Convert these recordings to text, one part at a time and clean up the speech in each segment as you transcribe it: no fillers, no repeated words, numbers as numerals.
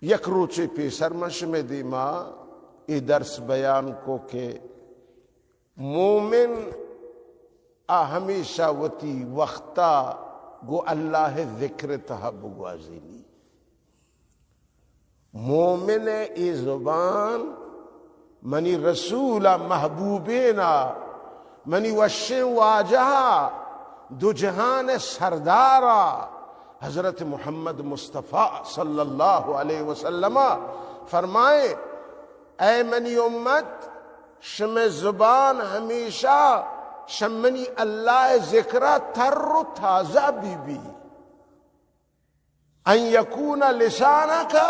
یک روچی پیسر مشم دیما ای درس بیان کو کہ مومن ہمیشہ وتی وقتا گو اللہ ذکر تہا بگوازینی مومن ای زبان منی رسول محبوبینا منی وشن واجہا دو جہان سردارا حضرت محمد مصطفیٰ صلی اللہ علیہ وسلم فرمائے اے منی امت شم زبان ہمیشہ شمنی اللہ ذکرہ تر و تازہ بی ان یکون لسانکا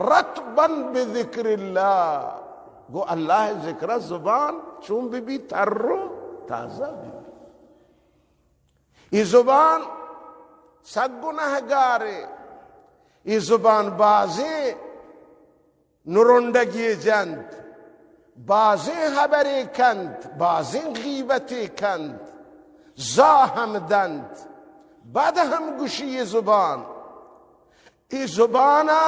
رطبا بذکر اللہ گو اللہ ذکرہ زبان چون بی تر و تازہ بی یہ زبان سگ گناہگارے یہ زبان بازیں نرندگی جند بازیں خبری کند بازیں غیبتی کند زاہم دند بد ہم گوشی یہ زبان یہ زبانا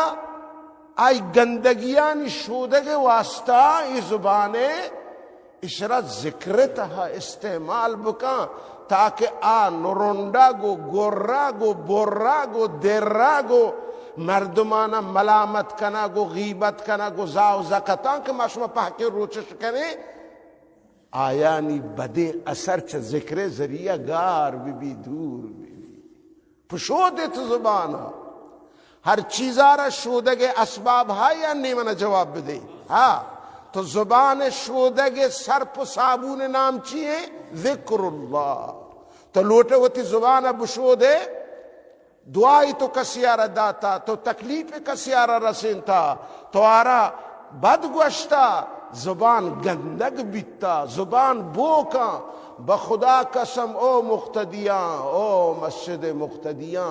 آئی گندگیانی شودگ واسطہ یہ زبانے اشرت ذکرتها استعمال بکا تاکہ نرونڈا گو گورا گو بورا گو درا گو مردمانا ملامت کنا گو غیبت کنا گو زاو زکتان کہ ماشما پاکی روچش کنے آیانی بدے اثر چا ذکر ذریعہ گار بی دور بی پشودت زبانا ہر چیزارا شودگ اسباب ہے یا نہیں منا جواب بدے ہاں تو زبان شودگ سرپ صابون نام چیئے ذکر اللہ تو لوٹے ہوتی زبان بشودے دعائی تو کسیارہ داتا تو تکلیف کسیارہ رسینتا تو آرہ بد گوشتا زبان گندگ بیتا زبان بوکا بخدا قسم او مقتدیاں او مسجد مقتدیاں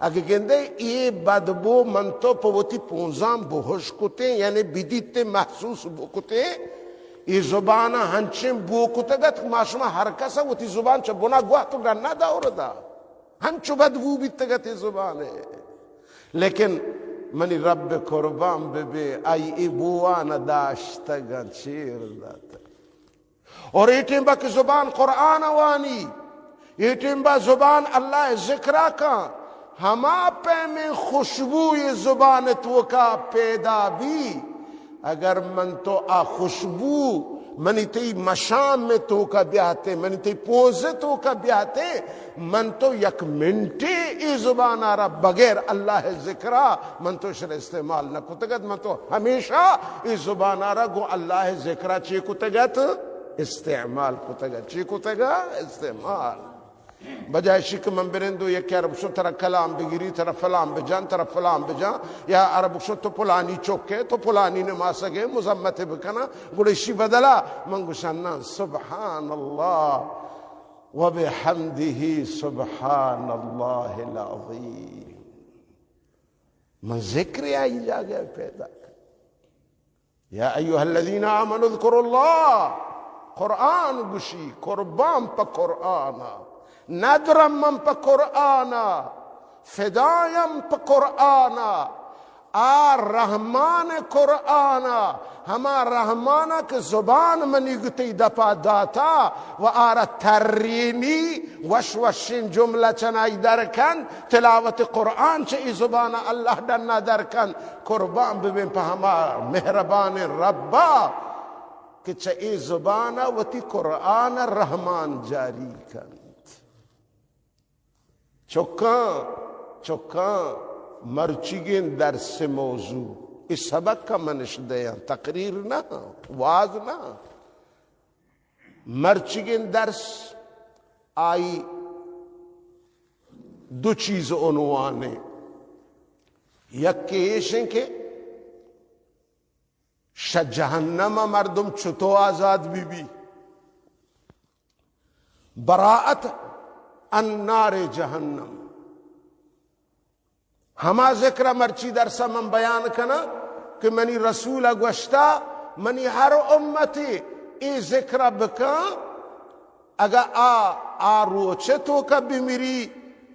اگر گندے یہ بدبو من تو پوتی پونزام بہوش کتے یعنی بدیتے محسوس بکتے یہ زبانہ ہنچیں بوکتے گا تو ماشما ہر کسا وتی زبان چا بنا گواہ تو گرنا داور دا ہنچو بدبو بیتے گا تی زبان ہے لیکن منی رب قربان بے آئی ای بوانا داشتا گا چیر داتا اور ایٹیم با کی زبان قرآن وانی ایٹیم با زبان اللہ ذکرہ کا ہما پہ میں خوشبوی زبان تو کا پیدا بھی اگر من تو خوشبو منی تی مشام میں تو کا بیاتے منی تی پوزے تو کا بیاتے من تو یک منٹی ای زبان آرہ بغیر اللہ ذکرہ من تو شر استعمال نہ کتگت من تو ہمیشہ ای زبان آرہ گو اللہ ذکرہ چی کتگت استعمال کتگت چی کتگا استعمال بجائے شک من برندو یہ کہ عرب شو ترہ کلام بگیری ترہ فلان بجان ترہ فلان بجان یا عرب شو تو پلانی چوکے تو پلانی نماسا گئے مزمت بکنا گوڑی بدلا من گوشنا سبحان اللہ وبحمده سبحان اللہ العظیم من ذکر آئی جا گئے پیدا یا ایوہ الذین آمنوا اذکروا اللہ قرآن گوشی قربان پا قرآن ندرم من پا قرآن فدایم پا قرآن رحمان قرآن ہما رحمانا کہ زبان منی گتی دپا داتا و آرہ ترینی وشوشین جملہ چنائی درکن تلاوت قرآن چی زبان اللہ دننا درکن قربان ببین پا ہما مہربان ربا کہ چی زبان و تی قرآن رحمان جاری کن چکان مرچگین درس موضوع اس سبق کا منش دیا تقریر نہ واز نہ مرچگین درس آئی دو چیز عنوانے یک کیشن کے جہنم مردم چھتو آزاد بی براءت النار جہنم ہما ذکر مرچی درسا من بیان کنا کہ منی رسول گوشتا منی ہر امتی ای ذکر بکا اگا روچے تو کا بمیری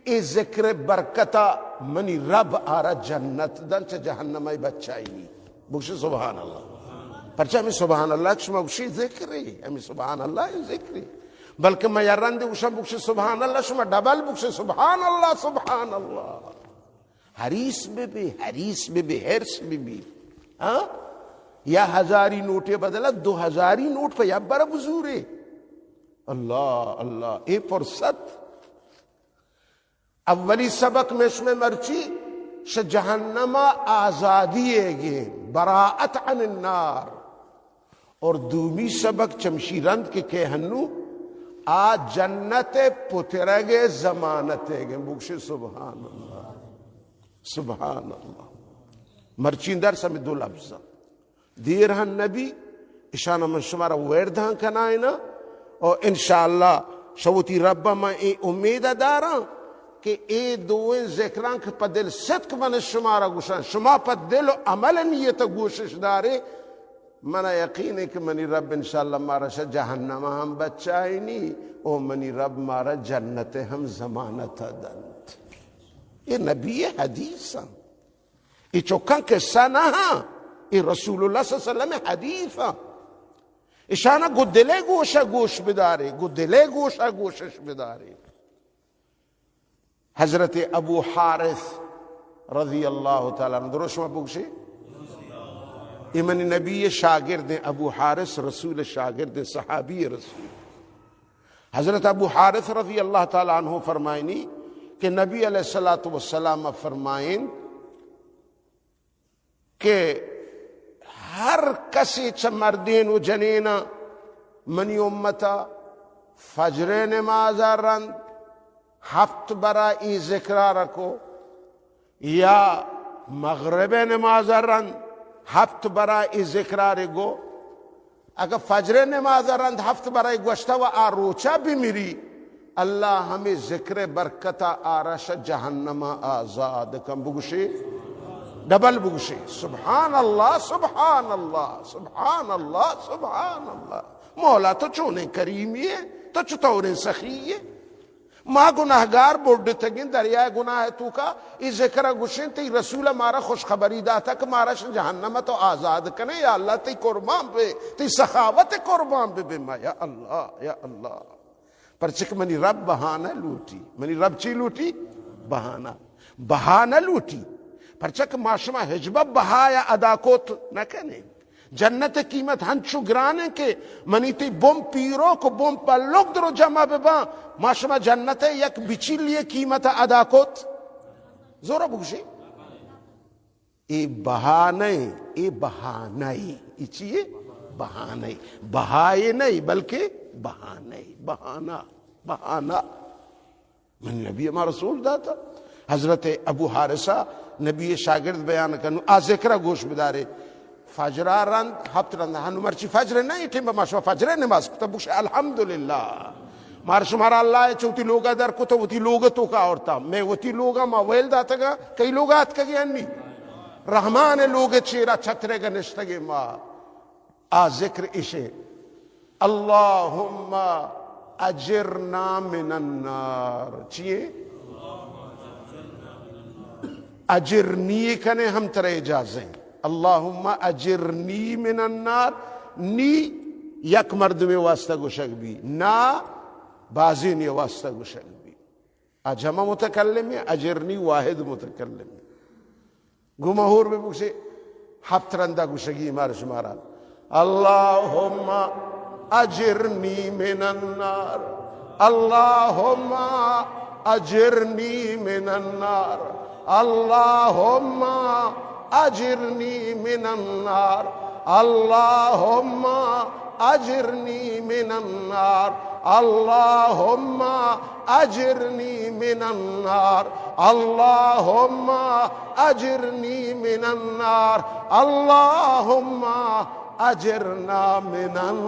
ای ذکر برکتا मनी रब आरा जन्नत दन च जहन्नम बच्चाई बुक्श सुभान अल्लाह परचा में सुभान अल्लाह शुमा बुक्शी जिक्री हमें सुभान अल्लाह जिक्री बल्कि मैं यारंदे उशा बुक्श सुभान अल्लाह शुमा डबल बुक्श सुभान अल्लाह हरीस बेबी हर्स बेबी हाँ या हजारी नोटे बदला 2000 नोट पे या बड़ा बुजूरे अल्लाह अल्लाह ए फुर्सत अव्वली सबक में इसमें मर्ची श जहन्नमा आजादी है बराअत अन नार और दूमी सबक चमशीरंद के कहन्नू आ जन्नत पुतरगे जमानत है बुक्श सुभान अल्लाह मर्चींदर समिदु लफ्ज़ देर हन नबी इशाना मन शुमारा वेरधां कनायना और इंशाअल्लाह शवती रब्बा में ए उम्मीद दारा कि ए दोए जिक्रां के पदिल सिद्क मन शुमारा गुशा शुमा पदिल अमल नियत कोशिश दारे मना यकीन है कि मनी रब इंशाअल्लाह मारा श जहन्नम हम बच्चाई नहीं ओ मनी रब मारा जन्नत हम जमानत दंत ये नबी हदीस ये चौकन के सना ये रसूलुल्लाह सल्लल्लाहु अलैहि वसल्लम हदीस इशाना गुद्दले गोशा गोश बिदारे गुद्दले गोशा गोशश बिदारे हजरत अबू हारिस रजी अल्लाह तआला दुरुस्त बुगशी इमन नबी शागिर्द अबू हारिस रसूल शागिर्द सहाबी रसूल हजरत अबू हारिस रजी अल्लाह तआला अन्हु फरमाइनी कि नबी अलैहिस्सलातु वस्सलाम फरमाइन के हर कसी च मर्दीन व जनीना मनी उम्मता फजरे नमाज रंद हफ्त बरा ई जिक्रा रखो या मगरिब नमाज रंद हफ्त बरा ई जिक्रा गो अगर फजरे नमाज रंद हफ्त बरा गोश्ता व आरोचा भी मिरी अल्लाह हमें जिक्र बरकता आरश जहन्नमा आजाद कम बुगशी डबल बुगशी सुभान अल्लाह सुभान अल्लाह सुभान अल्लाह सुभान अल्लाह मौला तो चोने करीमी है तो चुतौरे सखी है माँ गुनाहगार बोर्ड तगिन दरिया गुनाह है तू का इस जिक्र गुशिन ती रसूल मारा खुशखबरी दाता कि मारा जहन्नम तो आजाद कने या अल्लाह ती कुर्बान पे ती सखावत कुर्बान पे बिमा या अल्लाह पर चिक मनी रब बहाना लूटी मनी रब ची लूटी बहाना लूटी पर चक माशमा हिजबा बहाया अदा कोत न कने जन्नत कीमत हंचु ग्राने के मनी ती बुम पीरो को बुम पर लोग दरो जमा बेबा माशमा जन्नत यक बिची लिए कीमत अदा कोत जोरा बुगशी ए बहाने इचिए बहाने बहाए नहीं बल्कि बहाना मन नबी हमारा रसूल दाता हजरत अबू हारिसा नबी शागिर्द बयान कनु आ जिक्र गोश बिदारे फजरा रंद हफ्त रंद हनु मर्ची फजर नहीं टिम्बा माशा फजर नमाज तब अल्हम्दुलिल्लाह मार शुमारा अल्लाह चौथी लोगा दर को तो वती लोग तो का औरता मैं वती लोगा मा वेल दातगा कई लोग आत का अन्नी रहमान लोग चेरा छतरे का निश्तगे मा आ जिक्र इशे अल्लाहुम्मा अजिरना मिनन नार चिए अजिरनी कने हम तेरे इजाज़े अल्लाहुम्मा अजिरनी मिनन नार नी यक मर्द में वास्ता गुशक भी ना बाजी ने वास्ता गुशक भी अजमा मुतकल्लिम में अजिरनी वाहिद मुतकल्लिम गुमहूर में मुझसे हफ्तरंदा गुशगी मार शुमारा अल्लाहुम्मा अजिरनी मिनन नार अल्लाहुम्मा अजिरनी मिनन नार अल्लाहुम्मा अजिरनी मिनन नार अल्लाहुम्मा अजिरनी मिनन नार अल्लाहुम्मा अजिरनी मिनन नार अल्लाहुम्मा अजिरनी मिनन नार अल्लाहुम्मा अजिरना मिनन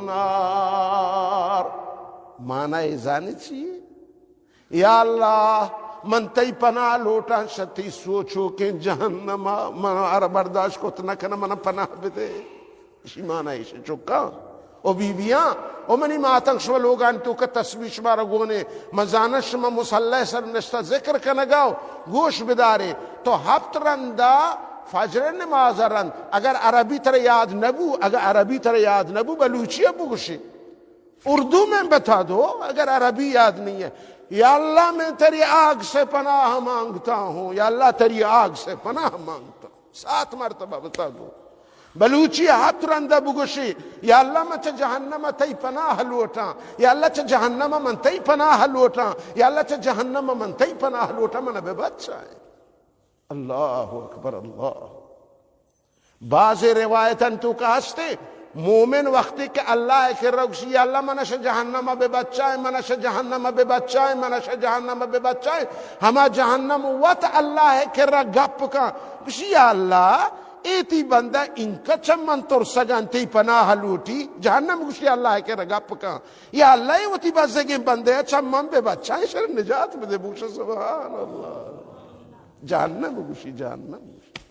नार माना जाने चाहिए या अल्लाह मन तई पना लोटा शती सोचो के जहन्नमा मन अर बर्दाश्त को तना कना मन पनाह बिदे इसी माना इसे चुका او بیبیاں او منی ماتنگ شما لوگان تو که تسبیح شما را گونه مزانه شما مسلح سر نشتا ذکر کنگاو گوش بداره تو هفت رنده فجر نماز رند اگر عربی تر یاد نبو بلوچی بگوشی اردو میں بتا دو اگر عربی یاد نہیں ہے یا اللہ میں تیری آگ سے پناہ مانگتا ہوں یا اللہ تیری آگ سے پناہ مانگتا ہوں 7 مرتبہ بتا دو بلوچی ہاتھ رندہ بگوشی یا اللہ میں چا جہنم تی پناہ لوٹا یا اللہ چا جہنم من تی پناہ لوٹا یا اللہ چا جہنم من تی پناہ لوٹا من بے بچہ ہے اللہ اکبر اللہ بعض روایتاً تو کا ہستے مومن وقتی کہ اللہ کے رگشی یا اللہ منش جہنم بے بچائے منش جہنم بے بچائے منش جہنم بے بچائے ہما جہنم وط اللہ کے رگ گپ کا بشی یا اللہ ایتی بندہ انکا چمن ترسگن تی پناہ لوٹی جہنم گوشی اللہ کے رگ گپ کا یا اللہ وطی بزگی بندے چمن بے بچائے شر نجات بدے بوش سبحان اللہ جہنم گوشی جہنم گوشی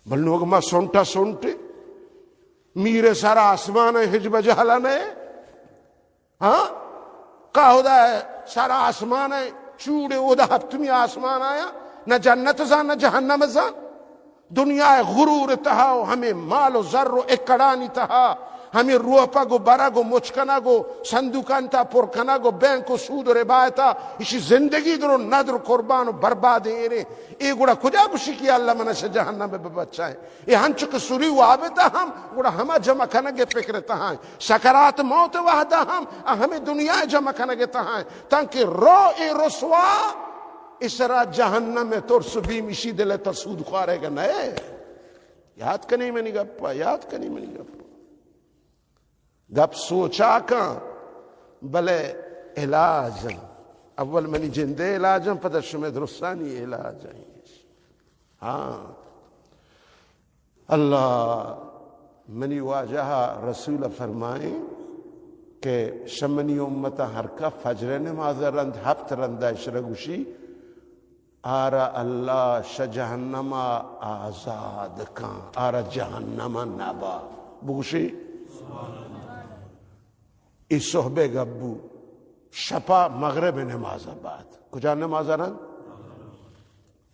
بلنوگ ما سنٹا سنٹے میرے سارا آسمان ہے حجب جہلن ہے ہاں کا ہودا ہے سارا آسمان ہے چوڑے اودا ہفتمی آسمان آیا نہ جنت زان نہ جہنم زان دنیا غرور تہا ہمیں مال و زر و اکڑانی تہا ہمیں روپا گو برا گو مچکنا گو صندوقان تا پرکنا گو بینک و سود و ربایتا اسی زندگی درو ندر قربان و برباد ایرے ای گوڑا کجا بشی کی اللہ منش جہنم بے بچہ ہے ای ہنچک سوری وابتا ہم گوڑا ہما جمع کنگے فکر تہائیں سکرات موت وحدہ ہمیں دنیا جمع کنگے تہائیں تاکہ رو ای رسوا اس را جہنم میں ترس بیم اسی دل ترسود خوارے گا نئے یاد کنی منی گپا یاد کنی منی گپا گپ سوچا کن بلے علاج اول منی جندے علاجم پتہ شمع درستانی علاج ہاں اللہ منی واجہ رسول فرمائیں کہ شمنی امتا ہرکا فجر نماز رند ہفت رندہ شرگوشی آرہ اللہ شجہنم آزاد کن آرہ جہنم نبا بگوشی اس صحبے گبو شپا مغرب نماز بعد کجا نماز رند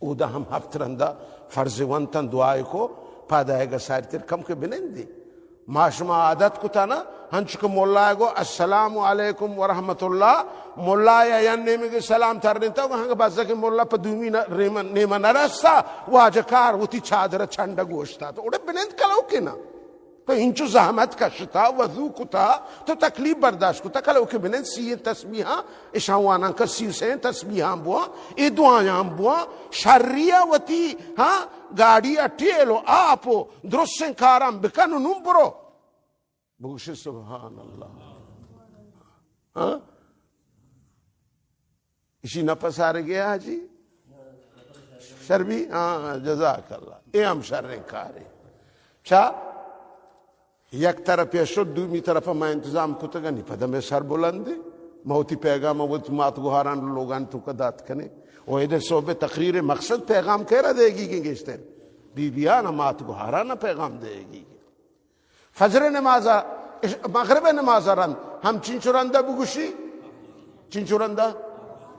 اودا ہم ہفت رندہ فرض ونتن دعائی کو پادائے گا ساری تیر کم کے بنندی معاشمہ عادت کو تا نا ہنچک مولا گو السلام علیکم ورحمت اللہ مولا یا نیمے کے سلام ترنتا گو ہنگا بازا کہ مولا پا دومی نیمہ نرستا واجکار وہ تی چادر چھنڈا گوشتا تو اوڑے بنند کلو کے نا تو انچو زحمت کشتا وضو کتا تو تکلیف برداشت کتا کلو کے بنند سی تسبیحاں اشاوانا کا سی سے تسبیحاں بوا ای دعایاں بوا شریعہ وطی ہاں گاڑی اٹیلو آپو درسن کارم بکنو نم برو بگوش سبحان اللہ ہاں اسی نفس آرے گیا جی شربی ہاں جزاک اللہ اے ہم شرن کارے چاہ یک طرف یا شد دومی طرف میں انتظام کتا گا نہیں پدہ میں سر بلندے موتی پیغام وہ مات گوھاران لوگان تو کا دات کنے وہ ادھر صحبہ تقریر مقصد پیغام کہہ رہا دے گی کہ گیشتے بی بیانا مات گوھارانا پیغام دے گی فجر نمازہ مغرب نمازہ رند ہم چنچورندہ بگوشی چنچورندہ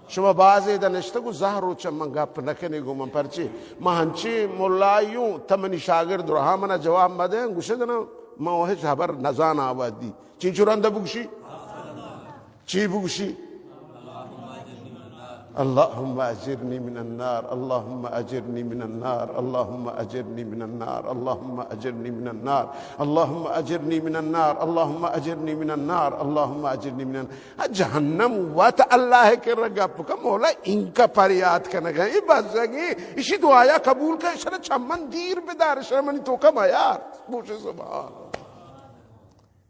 شما بازے دا نشتگو زہرو چمن گپ نکنے گو من پرچے ما ہنچے مولایوں تمنی شاگرد رہا منا جواب مدیں گوشے دنا موہش حبر نزان آباد دی چنچورندہ بگوشی چی بگوشی اللهم اجرني من النار اللهم اجرني من النار اللهم اجرني من النار اللهم اجرني من النار اللهم اجرني من النار اللهم اجرني من النار اللهم اجرني من النار جہنم وات اللہ کے رگپ کا مولا ان کا فریاد کرنے گئے بس گئے اسی دعایا قبول کا شر چمن دیر بدار شرمنی تو کم یار بوش سبحان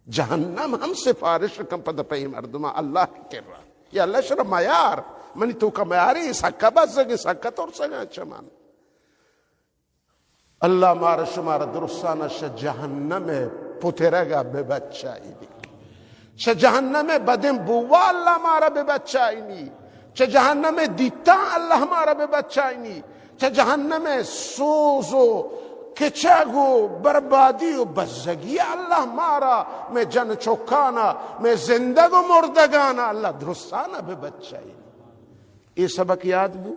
جہنم ہم سفارش کم پد پہ مردما اللہ کے رہا یا اللہ شر معیار منی تو کا معیاری سکا بس گئے سکا تو سگا چمان اللہ مارا شمارا درستانا شا جہنم پترگا بے بچائی دی شا جہنم بدن بوا اللہ مارا بے بچائی نی شا جہنم دیتا اللہ مارا بے بچائی نی شا جہنم سوزو कि चागो बर्बादी व बज़्ज़गी अल्लाह मारा मैं जन चौकाना मैं जिंदग मुर्दगाना अल्लाह दुरुस्ताना बे बच्चाई। ये सबक याद बू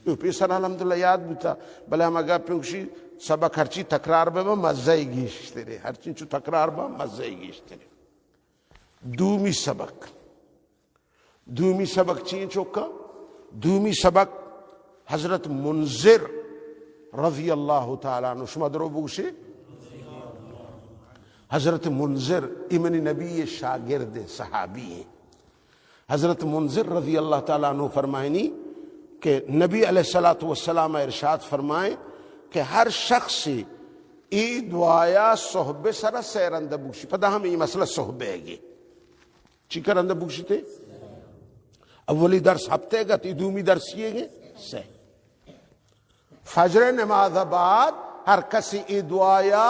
पेसर अल्हम्दुलिल्लाह याद भी था भले हम अगर पेशी सबक हर चीज तकरार बे मज़ा ही गीश्ते रे हर चीज तकरार बा मज़ा ही गीश्ते रे। दूमी सबक चीन चौका दूमी सबक हजरत मुंजिर रज़ी अल्लाह ताला अन्हु शुमा दरो बुगशे हजरत मुंजिर इमनी नबी शागिर्द सहाबी हैं। हजरत मुंजिर रज़ी अल्लाह ताला अन्हु फरमायनी कि नबी अलैहिस्सलातु वस्सलाम इरशाद फरमाए कि हर शख्स से ईद वाया सोहबे सरा सैरंद बुगशी पता हम ये मसला सोहबे है चिकर अंद बुगशी थे अव्वली दर्स हफ्ते का दूमी दर्स ये से फजर नमाज बाद हर कसी ईद वाया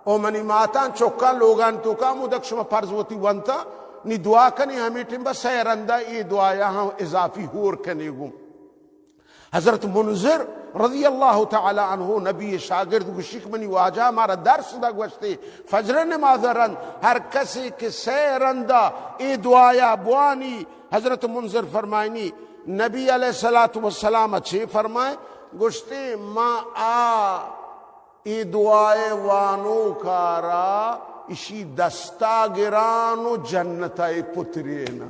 ओ मनी माता चौका लोगान तो का मुदक्षम फर्ज होती वंता नी दुआ कनी हमें टिम्बा सैरंदा ईद वाया हम इजाफी होर कनी गुम। हजरत मुंजिर रज़ी अल्लाह ताला अन्हु नबी शागिर्द गुशिक मनी वाजा हमारा दर्स दा गुश्ते फजर नमाज रन हर कसी के सैरंदा ईद वाया बुआनी। हजरत मुंजिर फरमायनी नबी अलैहिस्सलातु वस्सलाम अच्छे फरमाए गुश्ते माँ आ ईद वाए वानो कारा इसी दस्ता गिरानो जन्नताए पुत्रे ना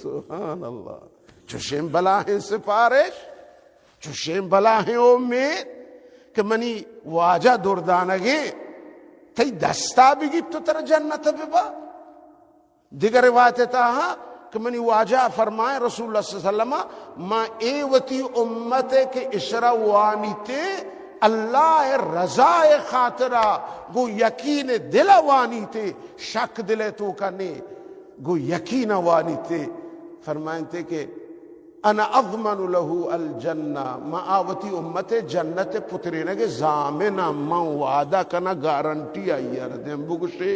सुभान अल्लाह। चुशेम बला है सिफारिश चुशेम बला है उम्मीद कि मनी वाजा दुर्दानगे तई दस्ता भी गिफ्त तर जन्नत बिबा। दिगर रिवायत ताहा कि मनी वाजा फरमाए रसूलुल्लाह सल्लल्लाहु अलैहि वसल्लम मा एवती उम्मते के इशरा वानीते अल्लाह रज़ाए खातरा गो यकीन दिल वानी थे शक दिले तो कने गो यकीन वानी थे फरमाए थे कि अना अज़मनु लहू अल जन्ना मावती उम्मते जन्नत पुत्रे ने के जामिना मां वादा कना गारंटी आई यार दे बुगशे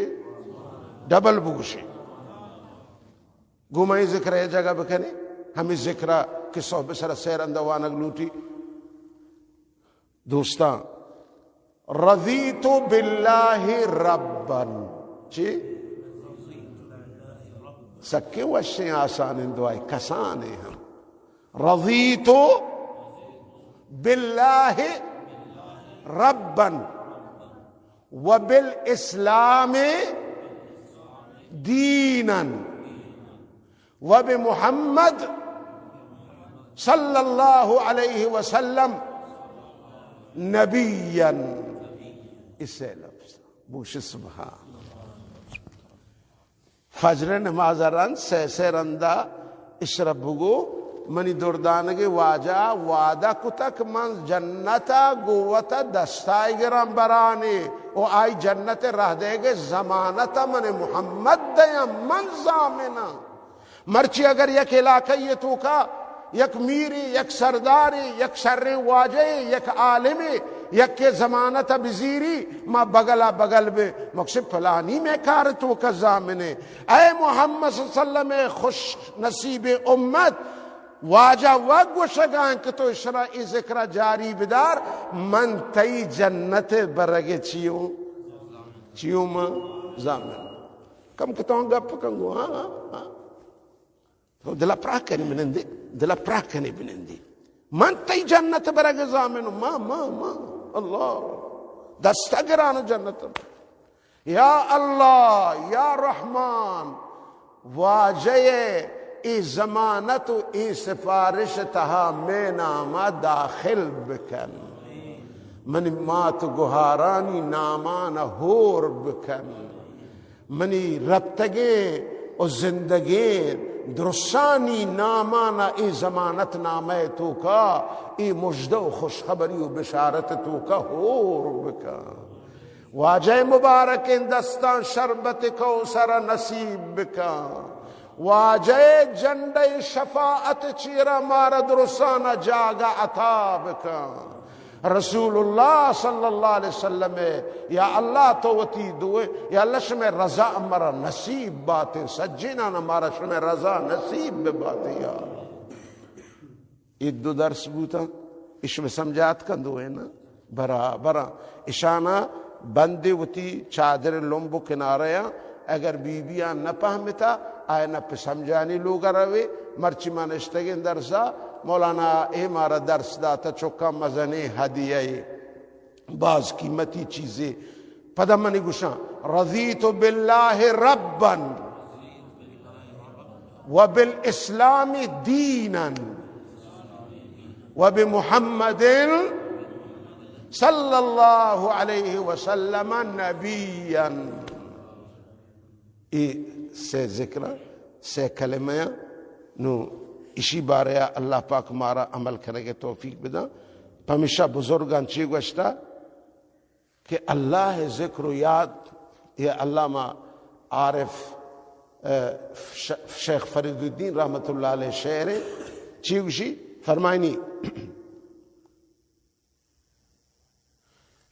डबल बुगशे गुमाई जिक्र है जगह बकने हमें जिक्र के सोहबे सर सैर अंदवान लूटी दोस्ता रज़ीतु बिल्लाहि रब्बन जी सक्के वशे आसान दुआई कसाने हम रज़ीतु बिल्लाहि रब्बन व बिल इस्लामे दीनन व बि मुहम्मद सल्लल्लाहु अलैहि वसल्लम नबीयन। इससे लफ्ज़ बुश सुभान फजर नमाज रन से रंदा इशरबुगो मनी दुर्दानगे वाजा वादा कुतक मन जन्नता गोवता दस्ताइगरम बराने ओ आई जन्नत रह देगे जमानता मने मुहम्मद दया मन जामिना मर्ची अगर यक इलाका ये तो का यक मीरी यक सरदारी यक शर्रे वाजे यक आलिमी यक के जमानत बिजीरी माँ बगला बगल में मकसद फलानी में कार तो का जामिने ऐ मोहम्मद सल्लल्लाहु अलैहि वसल्लम खुश नसीब उम्मत वाजा वगुशगान के तो इशरा जिक्र जारी बिदार मन तई जन्नत बरगे चियो चियो मां जामिन कम कतो गप कंगो हाँ della pracca ne benendi della pracca ne benendi man tay jannat barag zaminu ma Allah dastagrana jannat ya Allah ya Rahman wajaye e zamanatu e sifarishtaha mena ma dakhil bikan man mat guharani namana hur bikan mani rabtage o zindagi درسانی نامانا ای زمانت نامه تو کا ای مجده و خوشخبری و بشارت تو کا هور بکا واجه مبارک دستان شربت کوثر نصیب بکا واجه جنڈ شفاعت چیرا مارا درسانا جاگا عطا بکا رسول اللہ صلی اللہ علیہ وسلم یا اللہ توتی دوئے یا اللہ شمع رضا امرا نصیب باتیں سجینا نمارا شمع رضا نصیب باتیں یا ایک دو درس بوتا اس میں سمجھات کن دوئے نا बराबर इशाना बंदे उती चादर लंबो किनारे अगर बीबियां न पहमता आय न समझानी लोग रवे मर्ची मानश्तगे दरसा मौलाना ए मारा दर्स दाता चौका मजने हदिया बाज कीमती चीजें पदमनी गुशा रज़ीतु बिल्लाहि रब्बन व बिल इस्लामी दीनन व बि मुहम्मदिन सल्लल्लाहु अलैहि वसल्लम नबियन। ये से जिक्र से कलमया नु इसी बारे अल्लाह पाक मारा अमल करने के तौफीक बिदा हमेशा बुजुर्गान ची गश्ता कि अल्लाह जिक्र याद ये अल्लामा आरिफ शेख फरीदुद्दीन रहमतुल्लाह अलैह शेर चीवशी फरमाइनी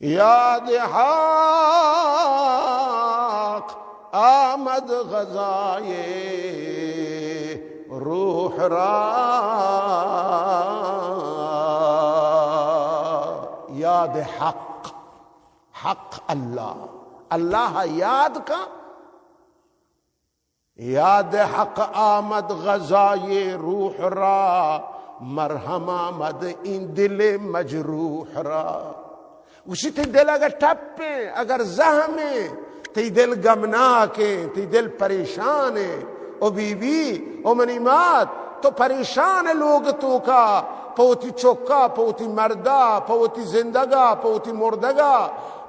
याद हक आमद गज़ाए रूह रा याद हक हक अल्लाह अल्लाह याद का याद हक आमद गज़ाए रूह रा मरहम आमद इन दिल मजरूह रा। उसी ती दिल अगर टप्पे अगर जहमे ती दिल गमनाके ती दिल परेशान है ओ बीबी ओ मनीमात तो परेशान है लोग तो का पौती चौका पौती मर्दा पौती जिंदगा पौती मुर्दगा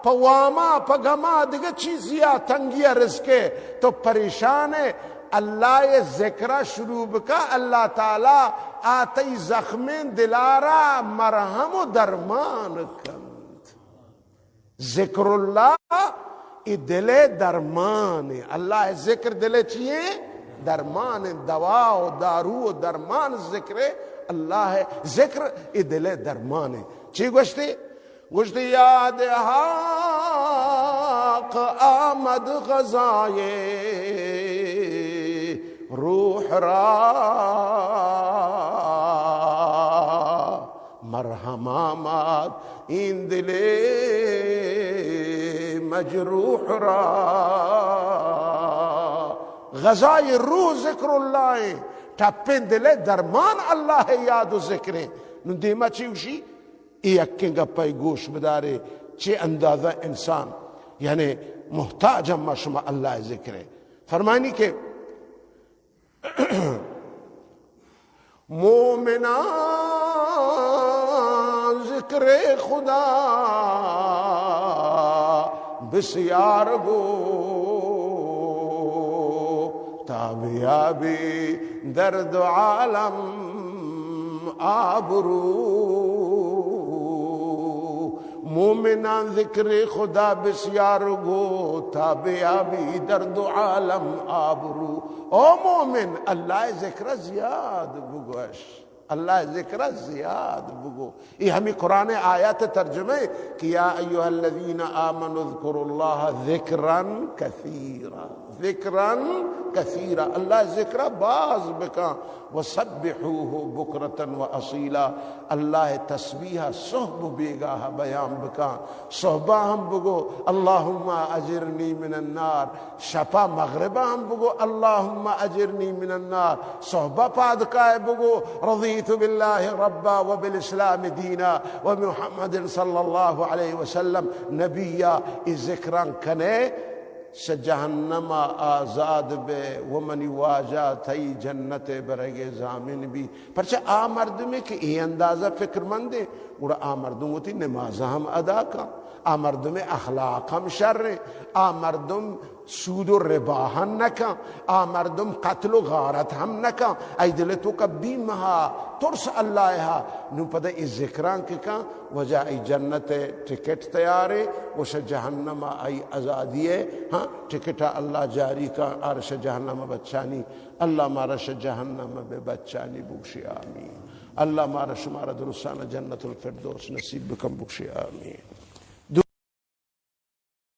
पवामा पगमा दिगे चीजिया तंगिया रिस्के तो परेशान है अल्लाह जिक्र शुरू का अल्लाह ताला आते जख्में दिलारा मरहम दरमान कंद जिक्रुल्लाह ये दिले दरमान है अल्लाह जिक्र दिले चाहिए दरमान दवा और दारू और दरमान जिक्र अल्लाह है जिक्र ये दिले दरमान है ची गोश्ती गोश्ती याद हक आमद गज़ाए रूह रा मरहम आमद इन दिले मजरूह रा गज़ाए रूह जिक्रुल्लाह टप्पे दिले दरमान अल्लाह है याद जिक्र नुदीमा चीवशी अक्के गप्पा गोश बदारे चे अंदाजा इंसान यानी मोहताज अम्मा शुमा अल्लाह जिक्र फरमानी के मोमिना जिक्र खुदा बिस्यार गो ताबियाबी दर्द आलम आबरू मोमिना जिक्र खुदा बिस्यार गो ताबियाबी दर्द आलम आबरू ओ मोमिन अल्लाह जिक्र जियाद बुगोश अल्लाह जिक्र जियाद बुगो ये हमें कुरान आयत तर्जुमे किया अय्युहल्लज़ीना आमनु ज़कुरुल्लाह ज़िक्रन कसीरा ज़िक्रन कसीरा अल्लाह जिक्र बाज बका वसब्बिहूहु बुकरतन व असीला अल्लाह तस्बीह सोहब बेगाह बयान बका सोहबा हम बगो अल्लाहुम्मा अजिरनी मिनन नार शपा मगरिबा हम बगो अल्लाहुम्मा अजिरनी मिनन नार सोहबा पादका बगो रज़ीतु बिल्लाहि रब्बा व बिल इस्लाम दीना व मुहम्मदिन सल्लल्लाहु अलैहि वसल्लम नबिया इस जिक्रान कने से जहन्नमा आजाद बे वमनी वाजा थई जन्नत बरगे जामिन भी परचा आ मर्द में कि ये अंदाजा फिक्रमंद है उड़ा आ मर्दों होती नमाज हम अदा का आ मर्द में अखलाक हम शर्र आ मर्दम सूद और रिबाहन न का आ मर्दम कत्ल गारत हम न का आई दिले तो कभी महा तुरस अल्लाह नु पद इस जिक्रान के का वजह आई जन्नत टिकट तैयार है वो जहन्नम आई आज़ादी है हाँ टिकट अल्लाह जारी का आरश जहन्नम बच्चानी अल्लाह मारश जहन्नम बे बच्चानी बुक्शि आमीन अल्लाह मारश मारा दुरुस्ताना जन्नतुल फिरदौस नसीब कम बुक्शि आमीन।